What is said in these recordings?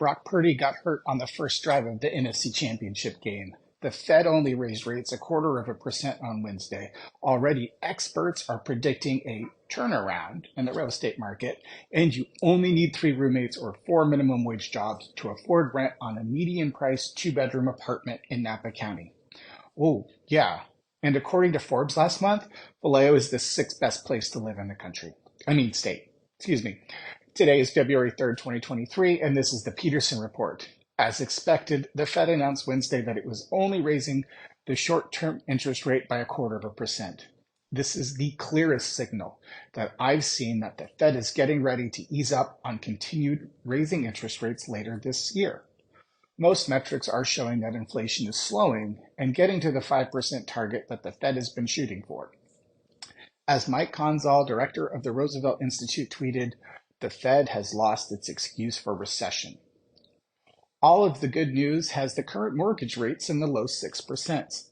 Brock Purdy got hurt on the first drive of the NFC Championship game. The Fed only raised rates 0.25% on Wednesday. Already, experts are predicting a turnaround in the real estate market, and you only need 3 roommates or 4 minimum wage jobs to afford rent on a median price 2 bedroom apartment in Napa County. Oh, yeah. And according to Forbes last month, Vallejo is the sixth best place to live in the country. State. Excuse me. Today is February 3rd, 2023, and this is the Peterson report. As expected, the Fed announced Wednesday that it was only raising the short-term interest rate by 0.25%. This is the clearest signal that I've seen that the Fed is getting ready to ease up on continued raising interest rates later this year. Most metrics are showing that inflation is slowing and getting to the 5% target that the Fed has been shooting for. As Mike Conzal, director of the Roosevelt Institute, tweeted, the Fed has lost its excuse for recession. All of the good news has the current mortgage rates in the low 6%.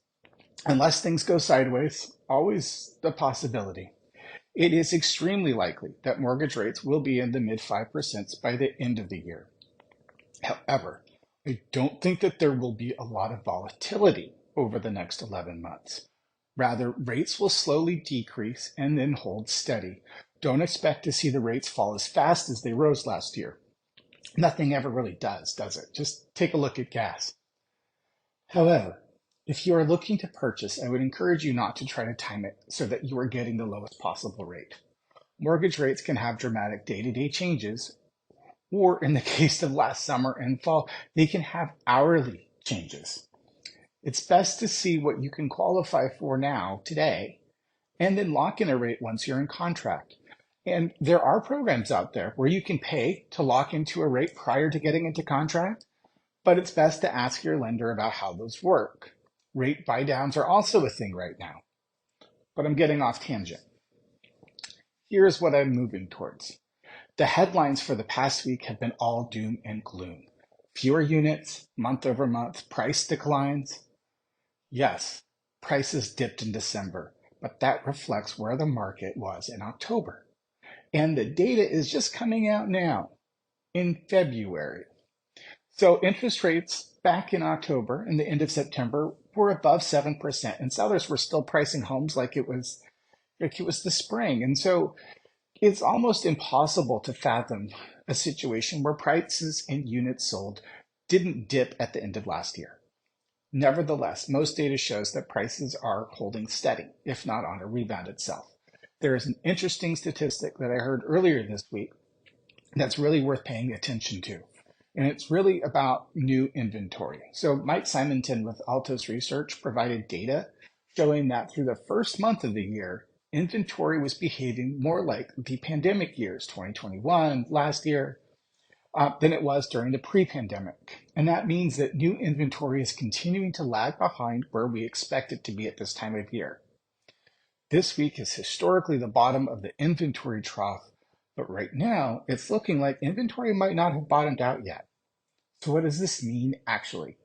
Unless things go sideways, always the possibility. It is extremely likely that mortgage rates will be in the mid 5% by the end of the year. However, I don't think that there will be a lot of volatility over the next 11 months. Rather, rates will slowly decrease and then hold steady. Don't expect to see the rates fall as fast as they rose last year. Nothing ever really does it? Just take a look at gas. However, if you are looking to purchase, I would encourage you not to try to time it so that you are getting the lowest possible rate. Mortgage rates can have dramatic day-to-day changes, or in the case of last summer and fall, they can have hourly changes. It's best to see what you can qualify for now, today, and then lock in a rate once you're in contract. And there are programs out there where you can pay to lock into a rate prior to getting into contract, but it's best to ask your lender about how those work. Rate buy downs are also a thing right now, but I'm getting off tangent. Here's what I'm moving towards. The headlines for the past week have been all doom and gloom. Fewer units, month over month, price declines. Yes, prices dipped in December, but that reflects where the market was in October. And the data is just coming out now in February. So interest rates back in October and the end of September were above 7%, and sellers were still pricing homes like it was the spring. And so it's almost impossible to fathom a situation where prices and units sold didn't dip at the end of last year. Nevertheless, most data shows that prices are holding steady, if not on a rebound itself. There is an interesting statistic that I heard earlier this week that's really worth paying attention to, and it's really about new inventory. So Mike Simonton with Altos Research provided data showing that through the first month of the year, inventory was behaving more like the pandemic years, 2021, last year, than it was during the pre-pandemic. And that means that new inventory is continuing to lag behind where we expect it to be at this time of year. This week is historically the bottom of the inventory trough, but right now it's looking like inventory might not have bottomed out yet. So what does this mean actually?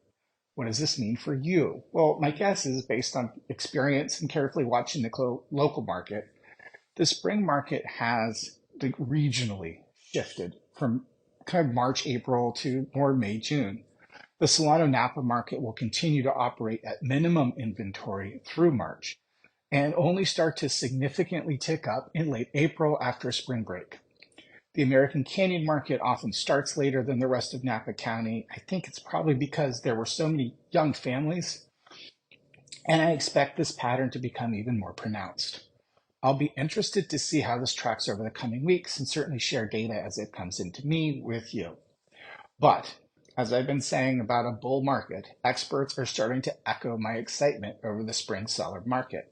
What does this mean for you? Well, my guess is based on experience and carefully watching the local market, the spring market has regionally shifted from kind of March, April to more May, June. The Solano Napa market will continue to operate at minimum inventory through March and only start to significantly tick up in late April after spring break. The American Canyon market often starts later than the rest of Napa County. I think it's probably because there were so many young families, and I expect this pattern to become even more pronounced. I'll be interested to see how this tracks over the coming weeks and certainly share data as it comes into me with you. But as I've been saying about a bull market, experts are starting to echo my excitement over the spring seller market.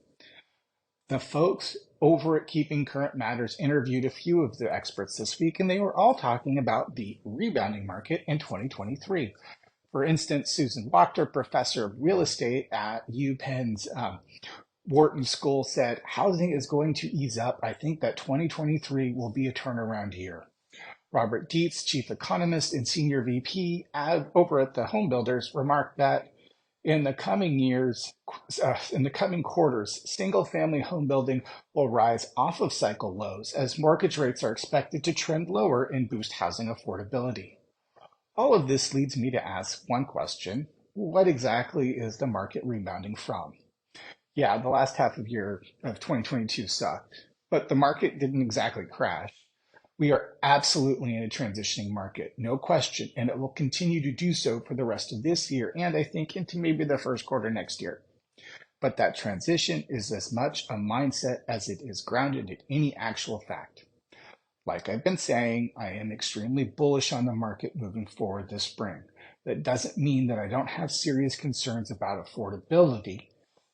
The folks over at Keeping Current Matters interviewed a few of the experts this week, and they were all talking about the rebounding market in 2023. For instance, Susan Wachter, professor of real estate at UPenn's Wharton School, said, housing is going to ease up. I think that 2023 will be a turnaround year. Robert Dietz, chief economist and senior VP over at the Home Builders, remarked that in the coming quarters, single-family home building will rise off of cycle lows as mortgage rates are expected to trend lower and boost housing affordability. All of this leads me to ask one question. What exactly is the market rebounding from? Yeah, the last half of year of 2022 sucked, but the market didn't exactly crash. We are absolutely in a transitioning market, no question, and it will continue to do so for the rest of this year and I think into maybe the first quarter next year. But that transition is as much a mindset as it is grounded in any actual fact. Like I've been saying, I am extremely bullish on the market moving forward this spring. That doesn't mean that I don't have serious concerns about affordability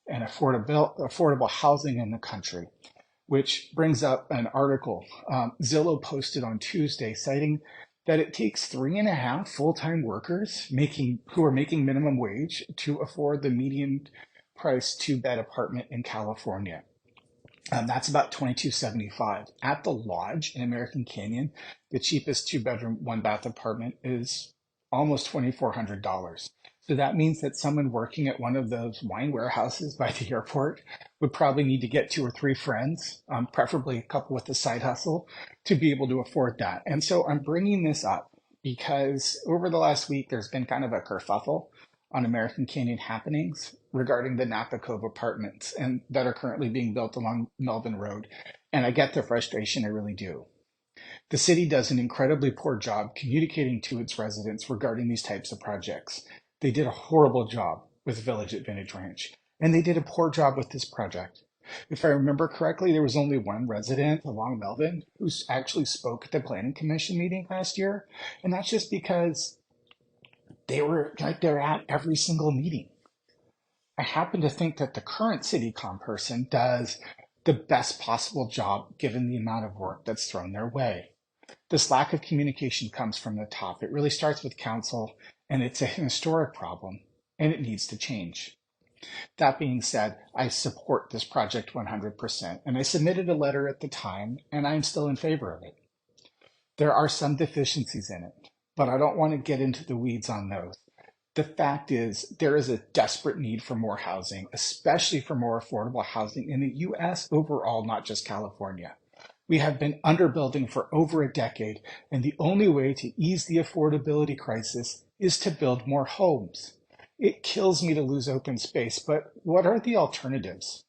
and affordable housing in the country, which brings up an article Zillow posted on Tuesday citing that it takes 3.5 full-time workers who are making minimum wage to afford the median price two-bed apartment in California. That's about $22.75. At the Lodge in American Canyon, the cheapest two-bedroom, one-bath apartment is almost $2,400. So that means that someone working at one of those wine warehouses by the airport would probably need to get two or three friends, preferably a couple with a side hustle, to be able to afford that. And so I'm bringing this up because over the last week, there's been kind of a kerfuffle on American Canyon happenings regarding the Napa Cove apartments and that are currently being built along Melvin Road. And I get the frustration, I really do. The city does an incredibly poor job communicating to its residents regarding these types of projects. They did a horrible job with Village at Vintage Ranch, and they did a poor job with this project. If I remember correctly, there was only one resident along Melvin who actually spoke at the Planning Commission meeting last year, and that's just because they're at every single meeting. I happen to think that the current CityCom person does the best possible job given the amount of work that's thrown their way. This lack of communication comes from the top. It really starts with council, and it's a historic problem, and it needs to change. That being said, I support this project 100%, and I submitted a letter at the time, and I'm still in favor of it. There are some deficiencies in it, but I don't want to get into the weeds on those. The fact is, there is a desperate need for more housing, especially for more affordable housing in the US overall, not just California. We have been underbuilding for over a decade, and the only way to ease the affordability crisis is to build more homes. It kills me to lose open space, but what are the alternatives?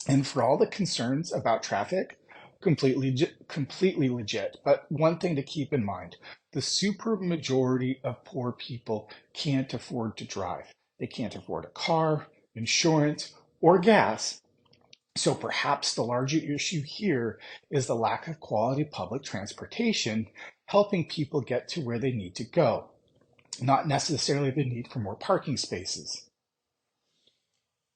And for all the concerns about traffic, completely legit. But one thing to keep in mind, the super majority of poor people can't afford to drive. They can't afford a car, insurance, or gas. So perhaps the larger issue here is the lack of quality public transportation helping people get to where they need to go, not necessarily the need for more parking spaces.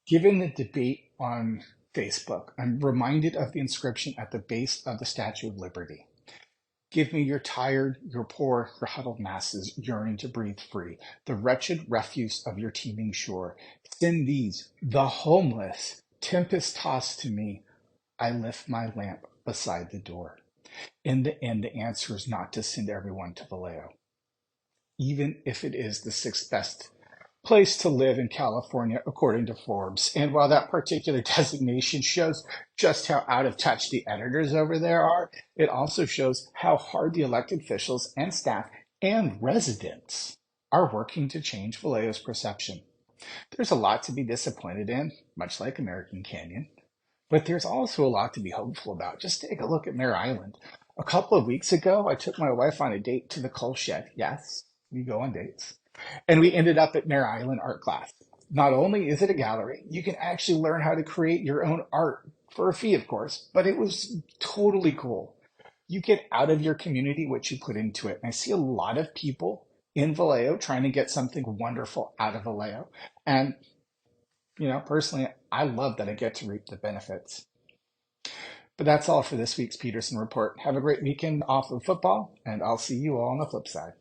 Given the debate on Facebook, I'm reminded of the inscription at the base of the Statue of Liberty. Give me your tired, your poor, your huddled masses yearning to breathe free, the wretched refuse of your teeming shore. Send these, the homeless, tempest-tossed to me. I lift my lamp beside the door. In the end, the answer is not to send everyone to Vallejo, even if it is the sixth best place to live in California, according to Forbes. And while that particular designation shows just how out of touch the editors over there are, it also shows how hard the elected officials and staff and residents are working to change Vallejo's perception. There's a lot to be disappointed in, much like American Canyon, but there's also a lot to be hopeful about. Just take a look at Mare Island. A couple of weeks ago, I took my wife on a date to the coal shed. Yes, we go on dates. And we ended up at Mare Island art class. Not only is it a gallery, you can actually learn how to create your own art for a fee, of course, but it was totally cool. You get out of your community what you put into it. And I see a lot of people in Vallejo trying to get something wonderful out of Vallejo. And, personally, I love that I get to reap the benefits. But that's all for this week's Peterson Report. Have a great weekend off of football, and I'll see you all on the flip side.